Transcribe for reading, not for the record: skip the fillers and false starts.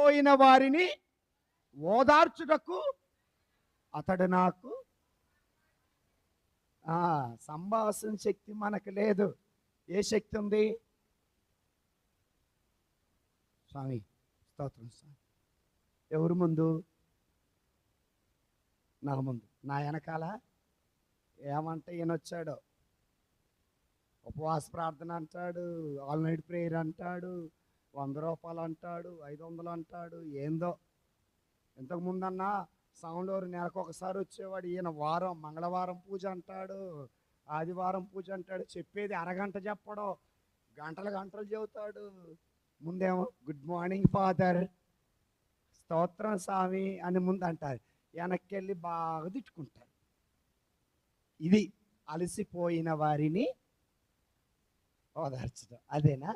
అలసిపోయిన వారిని ఓదార్చుటకు అతడు నాకు సంభాషణ శక్తి మనకు లేదు. ఏ శక్తి ఉంది? స్వామి స్తోత్రం స్వామి. ఎవరు ముందు? నా ముందు, నా వెనకాల ఏమంటే ఈయనొచ్చాడు, ఉపవాస ప్రార్థన అంటాడు, ఆల్ నైట్ ప్రేయర్ అంటాడు, 100 రూపాయలు అంటాడు, 500 అంటాడు, ఏందో. ఇంతకుముందన్నా సౌండూరు నెలకు ఒకసారి వచ్చేవాడు. ఈయన మంగళవారం పూజ అంటాడు, ఆదివారం పూజ అంటాడు. చెప్పేది అరగంట చెప్పడం, గంటలు గంటలు చెబుతాడు. ముందేమో గుడ్ మార్నింగ్ ఫాదర్, స్తోత్రం స్వామి అని ముందు అంటారు, వెనక్కి వెళ్ళి బాగా తిట్టుకుంటారు. ఇది అలసిపోయిన వారిని ఓదార్చడం. అదేనా?